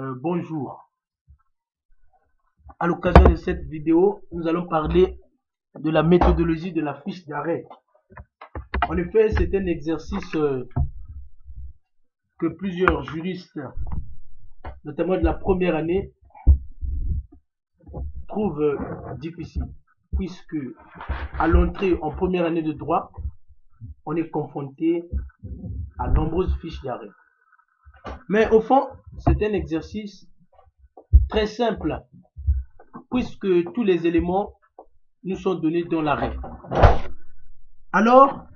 Bonjour. À l'occasion de cette vidéo, nous allons parler de la méthodologie de la fiche d'arrêt. En effet, c'est un exercice que plusieurs juristes, notamment de la première année, trouvent difficile, puisque à l'entrée en première année de droit, on est confronté à nombreuses fiches d'arrêt. Mais au fond, c'est un exercice très simple, puisque tous les éléments nous sont donnés dans l'arrêt. Alors,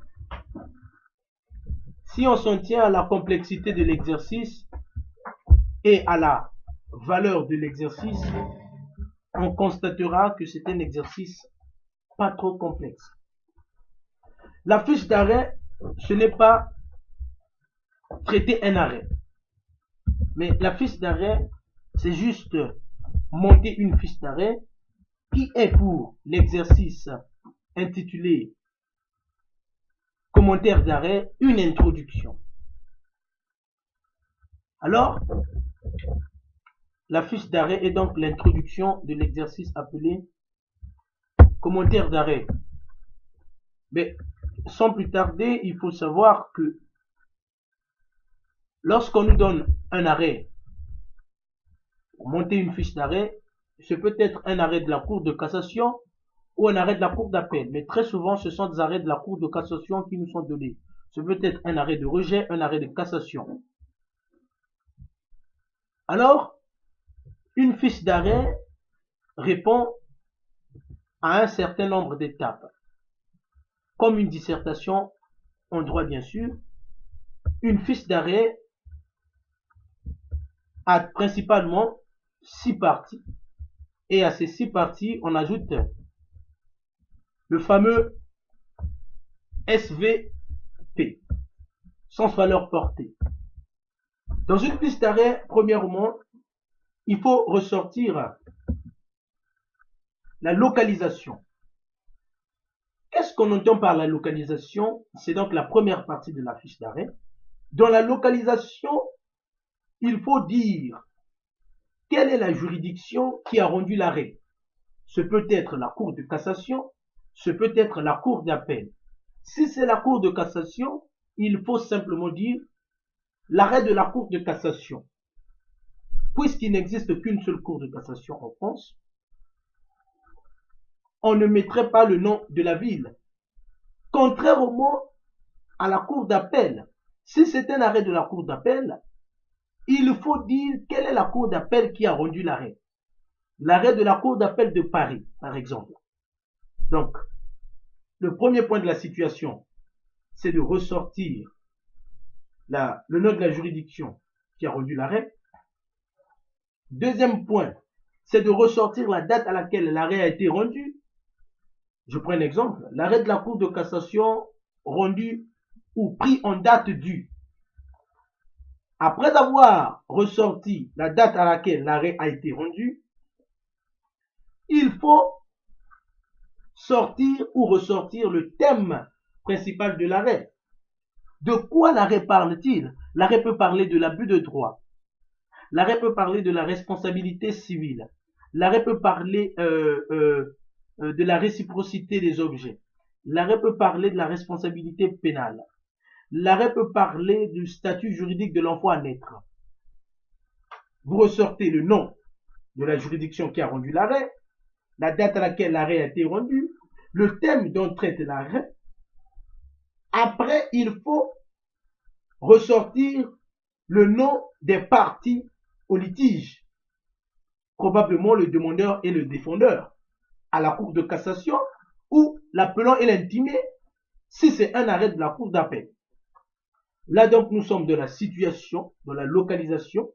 si on s'en tient à la complexité de l'exercice et à la valeur de l'exercice, on constatera que c'est un exercice pas trop complexe. La fiche d'arrêt, ce n'est pas traiter un arrêt. Mais la fiche d'arrêt, c'est juste monter une fiche d'arrêt qui est pour l'exercice intitulé commentaire d'arrêt, une introduction. Alors, la fiche d'arrêt est donc l'introduction de l'exercice appelé commentaire d'arrêt. Mais sans plus tarder, il faut savoir que lorsqu'on nous donne un arrêt, pour monter une fiche d'arrêt, ce peut être un arrêt de la Cour de cassation ou un arrêt de la Cour d'appel. Mais très souvent, ce sont des arrêts de la Cour de cassation qui nous sont donnés. Ce peut être un arrêt de rejet, un arrêt de cassation. Alors, une fiche d'arrêt répond à un certain nombre d'étapes. Comme une dissertation en droit, bien sûr, une fiche d'arrêt a principalement 6 parties. Et à ces 6 parties, on ajoute le fameux SVP, sens valeur portée. Dans une fiche d'arrêt, premièrement, il faut ressortir la localisation. Qu'est-ce qu'on entend par la localisation? C'est donc la première partie de la fiche d'arrêt. Dans la localisation, il faut dire quelle est la juridiction qui a rendu l'arrêt. Ce peut être la Cour de cassation, ce peut être la Cour d'appel. Si c'est la Cour de cassation, il faut simplement dire l'arrêt de la Cour de cassation. Puisqu'il n'existe qu'une seule Cour de cassation en France, on ne mettrait pas le nom de la ville. Contrairement à la Cour d'appel, si c'est un arrêt de la Cour d'appel, il faut dire quelle est la Cour d'appel qui a rendu l'arrêt. L'arrêt de la Cour d'appel de Paris, par exemple. Donc, le premier point de la situation, c'est de ressortir le nom de la juridiction qui a rendu l'arrêt. Deuxième point, c'est de ressortir la date à laquelle l'arrêt a été rendu. Je prends un exemple, l'arrêt de la Cour de cassation rendu ou pris en date due. Après avoir ressorti la date à laquelle l'arrêt a été rendu, il faut sortir ou ressortir le thème principal de l'arrêt. De quoi l'arrêt parle-t-il? L'arrêt peut parler de l'abus de droit. L'arrêt peut parler de la responsabilité civile. L'arrêt peut parler de la réciprocité des objets. L'arrêt peut parler de la responsabilité pénale. L'arrêt peut parler du statut juridique de l'enfant à naître. Vous ressortez le nom de la juridiction qui a rendu l'arrêt, la date à laquelle l'arrêt a été rendu, le thème dont traite l'arrêt. Après, il faut ressortir le nom des parties au litige, probablement le demandeur et le défendeur, à la Cour de cassation, ou l'appelant et l'intimé, si c'est un arrêt de la Cour d'appel. Là donc, nous sommes dans la situation, dans la localisation.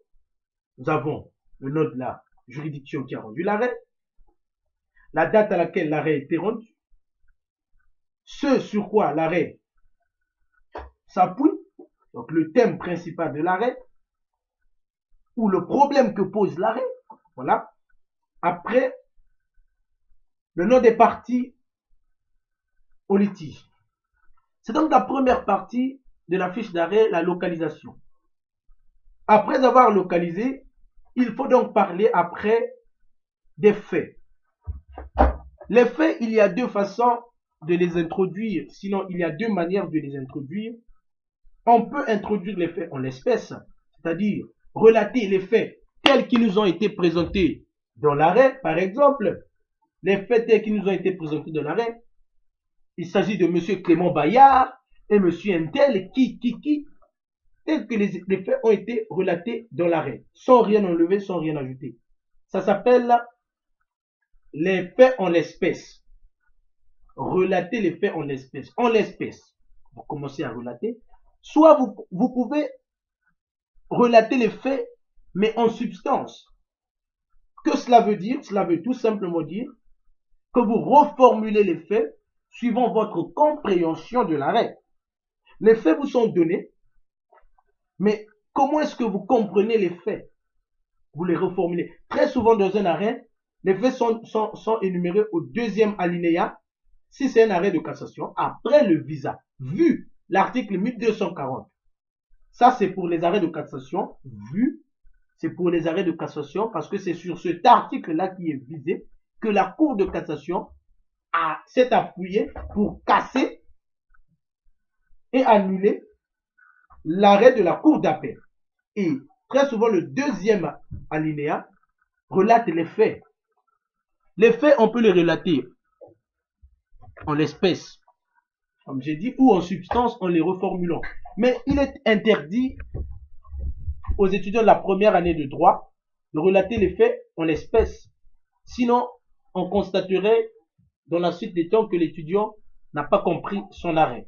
Nous avons le nom de la juridiction qui a rendu l'arrêt, la date à laquelle l'arrêt a été rendu, ce sur quoi l'arrêt s'appuie, donc le thème principal de l'arrêt, ou le problème que pose l'arrêt. Voilà. Après, le nom des parties au litige. C'est donc la première partie de la fiche d'arrêt, la localisation. Après avoir localisé, Il faut donc parler après des faits. Les faits, il y a deux façons de les introduire, sinon il y a deux manières de les introduire. On peut introduire les faits en l'espèce, c'est-à-dire relater les faits tels qu'ils nous ont été présentés dans l'arrêt, par exemple. Les faits tels qu'ils nous ont été présentés dans l'arrêt. Il s'agit de M. Clément Bayard et M. Intel, tels que les faits ont été relatés dans l'arrêt, sans rien enlever, sans rien ajouter. Ça s'appelle les faits en l'espèce. Relater les faits en l'espèce. En l'espèce, vous commencez à relater. Soit vous pouvez relater les faits, mais en substance. Que cela veut dire? Cela veut tout simplement dire que vous reformulez les faits suivant votre compréhension de l'arrêt. Les faits vous sont donnés, mais comment est-ce que vous comprenez les faits? Vous les reformulez. Très souvent dans un arrêt, les faits sont énumérés au deuxième alinéa, si c'est un arrêt de cassation, après le visa, vu l'article 1240. Ça, c'est pour les arrêts de cassation, vu, c'est pour les arrêts de cassation, parce que c'est sur cet article-là qui est visé que la Cour de cassation s'est appuyée pour casser et annuler l'arrêt de la Cour d'appel. Et très souvent, le deuxième alinéa relate les faits. Les faits, on peut les relater en l'espèce, comme j'ai dit, ou en substance en les reformulant. Mais il est interdit aux étudiants de la première année de droit de relater les faits en l'espèce. Sinon, on constaterait dans la suite des temps que l'étudiant n'a pas compris son arrêt.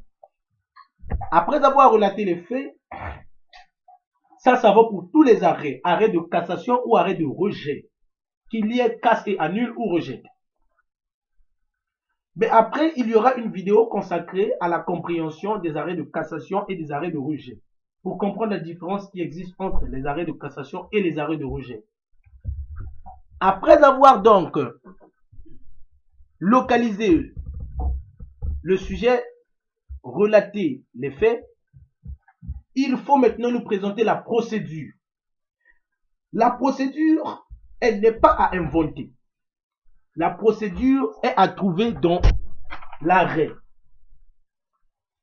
Après avoir relaté les faits, ça vaut pour tous les arrêts, arrêt de cassation ou arrêt de rejet, qu'il y ait casse et annule ou rejette. Mais après, il y aura une vidéo consacrée à la compréhension des arrêts de cassation et des arrêts de rejet, pour comprendre la différence qui existe entre les arrêts de cassation et les arrêts de rejet. Après avoir donc localisé le sujet, relaté les faits, il faut maintenant nous présenter la procédure. La procédure, elle n'est pas à inventer. La procédure est à trouver dans l'arrêt.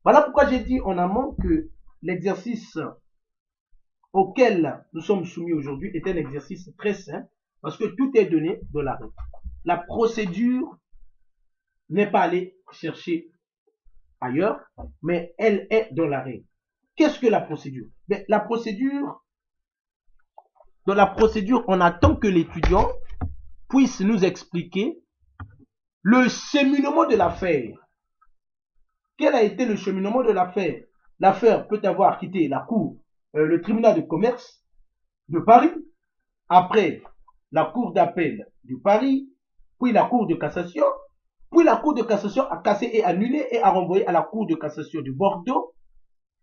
Voilà pourquoi j'ai dit en amont que l'exercice auquel nous sommes soumis aujourd'hui est un exercice très simple parce que tout est donné dans l'arrêt. La procédure n'est pas allée chercher ailleurs, mais elle est dans l'arrêt. Qu'est-ce que la procédure? Mais la procédure, dans la procédure, on attend que l'étudiant puisse nous expliquer le cheminement de l'affaire. Quel a été le cheminement de l'affaire? L'affaire peut avoir quitté la cour, le tribunal de commerce de Paris, après la cour d'appel de Paris, puis la cour de cassation, puis la cour de cassation a cassé et annulé et a renvoyé à la cour de cassation de Bordeaux.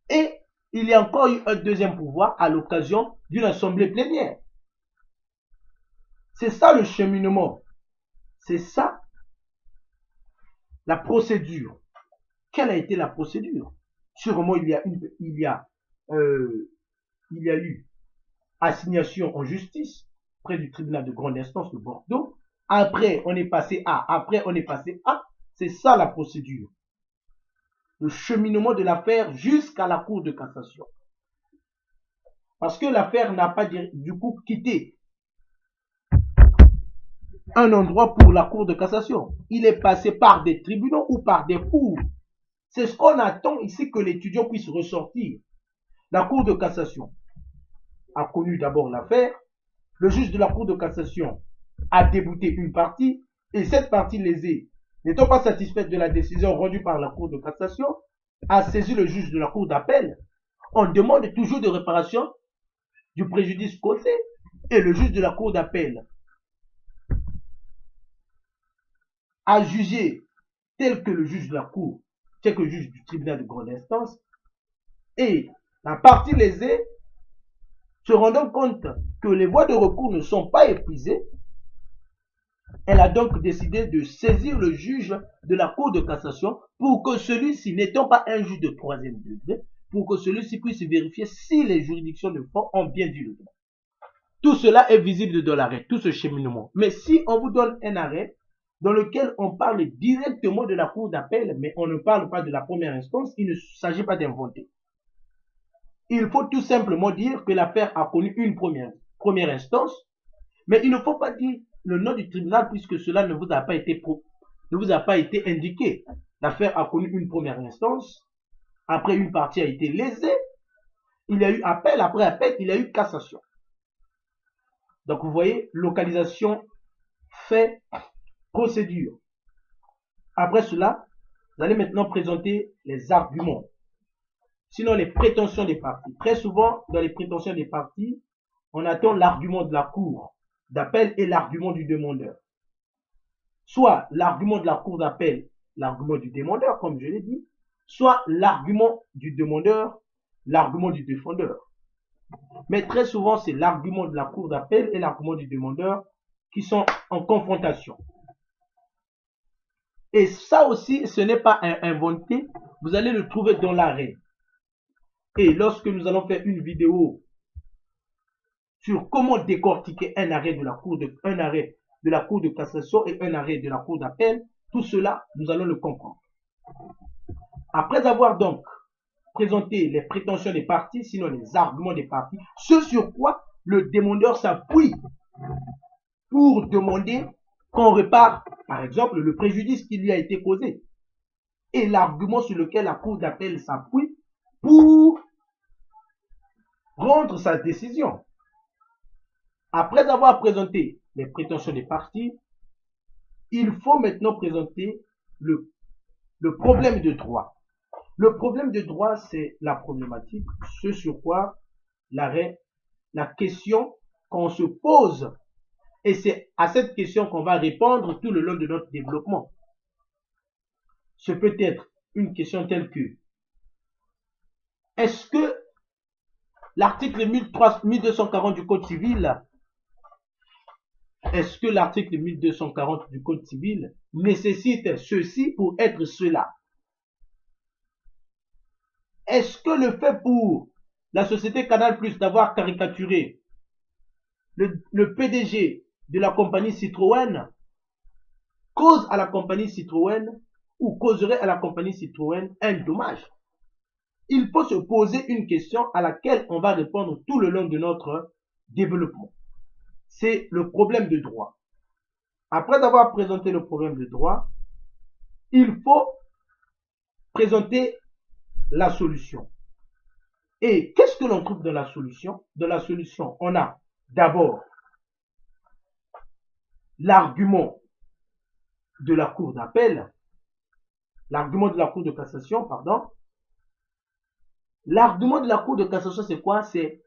Et il y a encore eu un deuxième pouvoir à l'occasion d'une assemblée plénière. C'est ça le cheminement. C'est ça la procédure. Quelle a été la procédure? Sûrement il y a eu assignation en justice près du tribunal de grande instance de Bordeaux. Après on est passé à, après on est passé à. C'est ça la procédure. Le cheminement de l'affaire jusqu'à la cour de cassation. Parce que l'affaire n'a pas du coup quitté un endroit pour la cour de cassation. Il est passé par des tribunaux ou par des cours. C'est ce qu'on attend ici que l'étudiant puisse ressortir. La cour de cassation a connu d'abord l'affaire. Le juge de la cour de cassation a débouté une partie et cette partie lésée, n'étant pas satisfaite de la décision rendue par la cour de cassation, a saisi le juge de la cour d'appel. On demande toujours de réparation du préjudice causé et le juge de la cour d'appel a jugé tel que le juge de la cour, tel que le juge du tribunal de grande instance, et la partie lésée, se rendant compte que les voies de recours ne sont pas épuisées, elle a donc décidé de saisir le juge de la cour de cassation pour que celui-ci, n'étant pas un juge de troisième degré, pour que celui-ci puisse vérifier si les juridictions de fond ont bien dit le droit. Tout cela est visible dans l'arrêt, tout ce cheminement. Mais si on vous donne un arrêt dans lequel on parle directement de la cour d'appel, mais on ne parle pas de la première instance, il ne s'agit pas d'inventer. Il faut tout simplement dire que l'affaire a connu une première instance, mais il ne faut pas dire le nom du tribunal puisque cela ne vous a pas été indiqué. L'affaire a connu une première instance, après une partie a été lésée, il y a eu appel, après appel, il y a eu cassation. Donc vous voyez, localisation, fait, procédure. Après cela, vous allez maintenant présenter les arguments. Sinon, les prétentions des parties. Très souvent, dans les prétentions des parties, on attend l'argument de la cour d'appel et l'argument du demandeur. Soit l'argument de la cour d'appel, l'argument du demandeur, comme je l'ai dit, soit l'argument du demandeur, l'argument du défendeur. Mais très souvent, c'est l'argument de la cour d'appel et l'argument du demandeur qui sont en confrontation. Et ça aussi, ce n'est pas inventé, vous allez le trouver dans l'arrêt. Et lorsque nous allons faire une vidéo sur comment décortiquer un arrêt de la cour de cassation et un arrêt de la cour d'appel, tout cela, nous allons le comprendre. Après avoir donc présenté les prétentions des parties, sinon les arguments des parties, ce sur quoi le demandeur s'appuie pour demander qu'on répare, par exemple, le préjudice qui lui a été causé, et l'argument sur lequel la cour d'appel s'appuie pour rendre sa décision. Après avoir présenté les prétentions des parties, il faut maintenant présenter le problème de droit. Le problème de droit, c'est la problématique, ce sur quoi l'arrêt, la question qu'on se pose, et c'est à cette question qu'on va répondre tout le long de notre développement. Ce peut être une question telle que: est-ce que l'article 1240 du Code civil, est-ce que l'article 1240 du Code civil nécessite ceci pour être cela? Est-ce que le fait pour la société Canal+ d'avoir caricaturé le PDG de la compagnie Citroën cause à la compagnie Citroën ou causerait à la compagnie Citroën un dommage? Il faut se poser une question à laquelle on va répondre tout le long de notre développement. C'est le problème de droit. Après avoir présenté le problème de droit, il faut présenter la solution. Et qu'est-ce que l'on trouve dans la solution? Dans la solution, on a d'abord l'argument de la cour d'appel, l'argument de la cour de cassation, pardon. L'argument de la cour de cassation, c'est quoi? C'est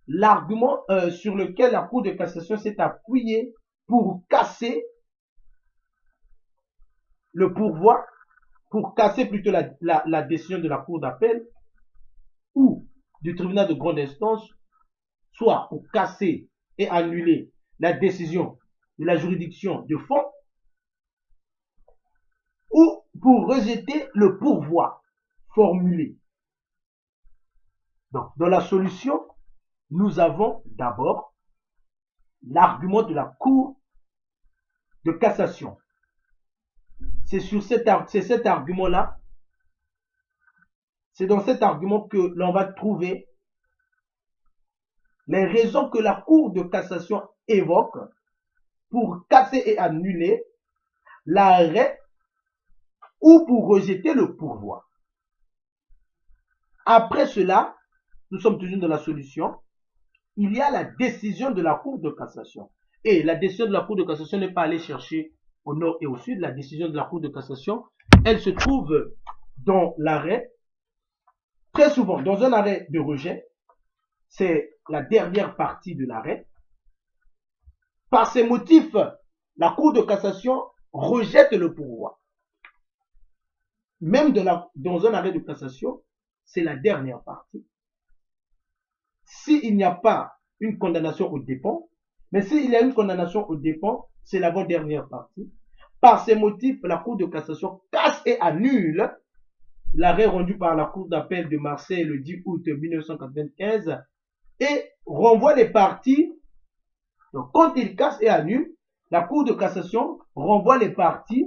l'argument sur lequel la cour de cassation s'est appuyée pour casser le pourvoi, pour casser plutôt la décision de la cour d'appel ou du tribunal de grande instance, soit pour casser et annuler la décision de la juridiction de fond, ou pour rejeter le pourvoi formulé. Donc, dans la solution, nous avons d'abord l'argument de la cour de cassation. C'est cet argument-là, c'est dans cet argument que l'on va trouver les raisons que la cour de cassation évoque pour casser et annuler l'arrêt ou pour rejeter le pourvoi. Après cela, nous sommes toujours dans la solution, il y a la décision de la cour de cassation. Et la décision de la cour de cassation n'est pas allée chercher au nord et au sud. La décision de la cour de cassation, elle se trouve dans l'arrêt, très souvent dans un arrêt de rejet. C'est la dernière partie de l'arrêt. Par ces motifs, la cour de cassation rejette le pourvoi. Même dans un arrêt de cassation, c'est la dernière partie. S'il n'y a pas une condamnation aux dépens, mais s'il y a une condamnation aux dépens, c'est l'avant-dernière partie. Par ces motifs, la Cour de cassation casse et annule l'arrêt rendu par la Cour d'appel de Marseille le 10 août 1995 et renvoie les parties Donc, quand il casse et annule, la Cour de cassation renvoie les parties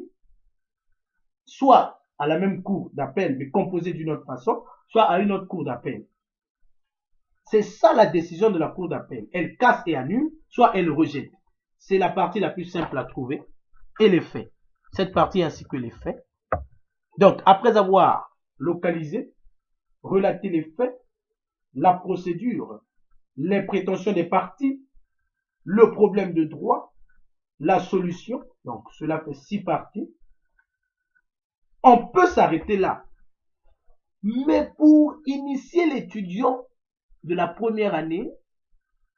soit à la même cour d'appel, mais composée d'une autre façon, soit à une autre cour d'appel. C'est ça la décision de la cour d'appel. Elle casse et annule, soit elle rejette. C'est la partie la plus simple à trouver. Et les faits. Cette partie ainsi que les faits. Donc, après avoir localisé, relaté les faits, la procédure, les prétentions des parties, le problème de droit, la solution, donc cela fait 6 parties, on peut s'arrêter là. Mais pour initier l'étudiant de la première année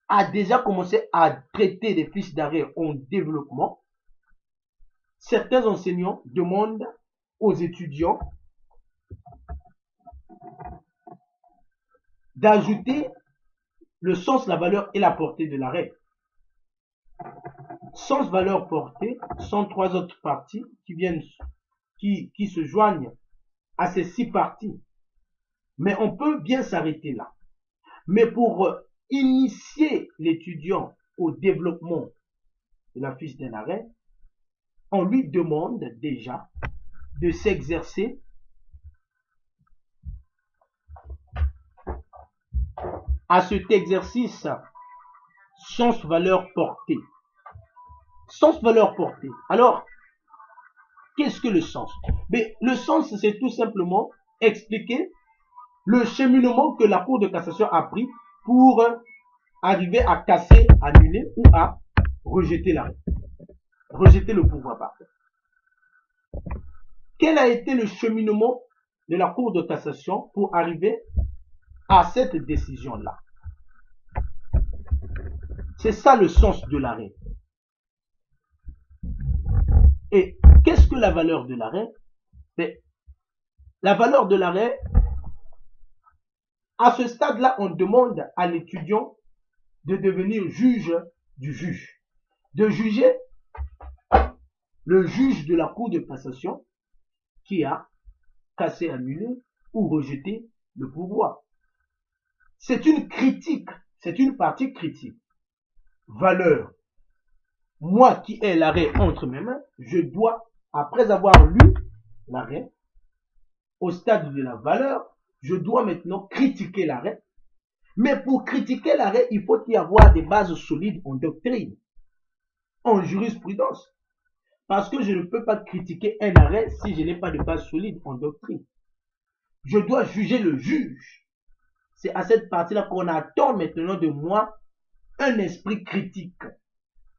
à déjà commencer à traiter des fiches d'arrêt en développement, certains enseignants demandent aux étudiants d'ajouter le sens, la valeur et la portée de l'arrêt. Sens, valeur, portée sont 3 autres parties qui se joignent à ces 6 parties. Mais on peut bien s'arrêter là. Mais pour initier l'étudiant au développement de la fiche d'un arrêt, on lui demande déjà de s'exercer à cet exercice sens, valeur, portée. Sens, valeur, portée. Alors, qu'est-ce que le sens? Mais le sens, c'est tout simplement expliquer le cheminement que la Cour de cassation a pris pour arriver à casser, annuler ou à rejeter l'arrêt. Rejeter le pouvoir parfait. Quel a été le cheminement de la Cour de cassation pour arriver à cette décision-là? C'est ça le sens de l'arrêt. Et qu'est-ce que la valeur de l'arrêt? La valeur de l'arrêt, à ce stade-là, on demande à l'étudiant de devenir juge du juge. De juger le juge de la Cour de cassation qui a cassé, annulé ou rejeté le pouvoir. C'est une critique, c'est une partie critique. Valeur. Moi qui ai l'arrêt entre mes mains, je dois, après avoir lu l'arrêt, au stade de la valeur, je dois maintenant critiquer l'arrêt. Mais pour critiquer l'arrêt, il faut y avoir des bases solides en doctrine, en jurisprudence. Parce que je ne peux pas critiquer un arrêt si je n'ai pas de base solide en doctrine. Je dois juger le juge. C'est à cette partie-là qu'on attend maintenant de moi un esprit critique.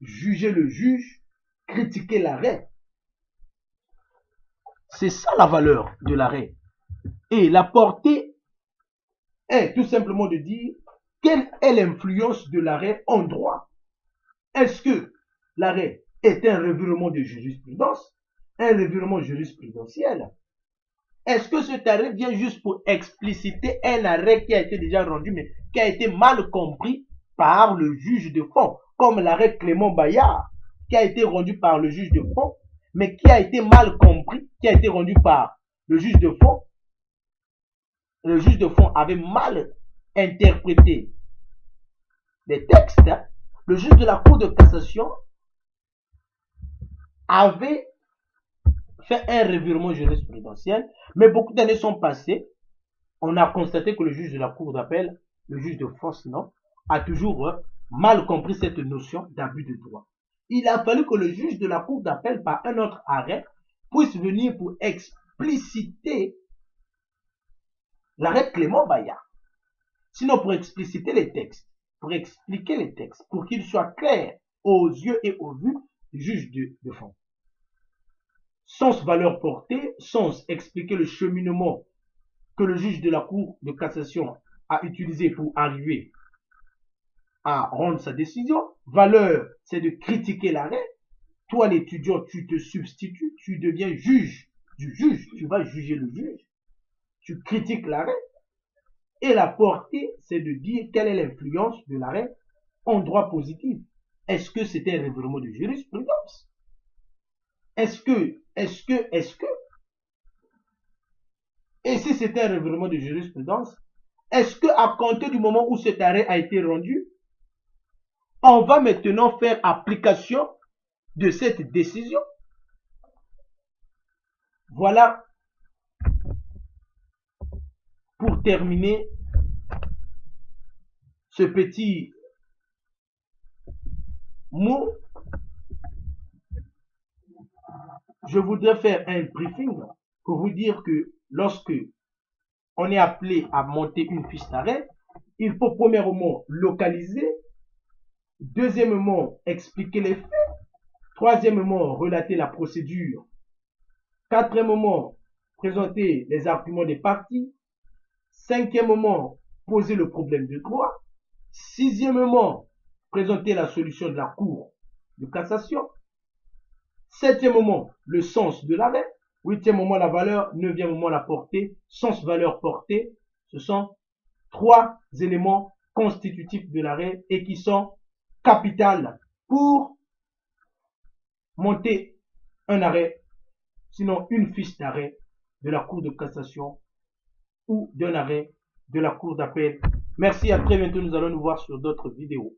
Juger le juge, critiquer l'arrêt. C'est ça la valeur de l'arrêt. Et la portée est tout simplement de dire quelle est l'influence de l'arrêt en droit. Est-ce que l'arrêt est un revirement de jurisprudence, un revirement jurisprudentiel? Est-ce que cet arrêt vient juste pour expliciter un arrêt qui a été déjà rendu, mais qui a été mal compris par le juge de fond, comme l'arrêt Clément Bayard, qui a été rendu par le juge de fond, mais qui a été mal compris, qui a été rendu par le juge de fond? Le juge de fond avait mal interprété les textes. Le juge de la Cour de cassation avait fait un revirement jurisprudentiel, mais beaucoup d'années sont passées. On a constaté que le juge de la Cour d'appel, le juge de force, non, a toujours mal compris cette notion d'abus de droit. Il a fallu que le juge de la Cour d'appel, par un autre arrêt, puisse venir pour expliciter l'arrêt Clément Bayard. Sinon, pour expliciter les textes, pour expliquer les textes, pour qu'ils soient clairs aux yeux et aux vues du juge de fond. Sens, valeur, portée, sens, expliquer le cheminement que le juge de la Cour de cassation a utilisé pour arriver à rendre sa décision. Valeur, c'est de critiquer l'arrêt. Toi, l'étudiant, tu te substitues, tu deviens juge du juge, tu vas juger le juge, tu critiques l'arrêt. Et la portée, c'est de dire quelle est l'influence de l'arrêt en droit positif. Est-ce que c'était un revirement de jurisprudence? Et si c'était un revirement de jurisprudence, est-ce que à compter du moment où cet arrêt a été rendu, On va maintenant faire application de cette décision. Voilà, pour terminer ce petit mot, je voudrais faire un briefing pour vous dire que lorsque on est appelé à monter une fiche d'arrêt, il faut premièrement localiser, deuxièmement expliquer les faits, troisièmement relater la procédure, quatrièmement présenter les arguments des parties, cinquièmement poser le problème de droit, sixièmement présenter la solution de la Cour de cassation, septièmement le sens de l'arrêt, huitièmement la valeur, neuvièmement la portée, sens, valeur, portée. Ce sont trois éléments constitutifs de l'arrêt et qui sont capitaux pour monter un arrêt, sinon une fiche d'arrêt de la Cour de cassation ou d'un arrêt de la Cour d'appel. Merci, à très bientôt. Nous allons nous voir sur d'autres vidéos.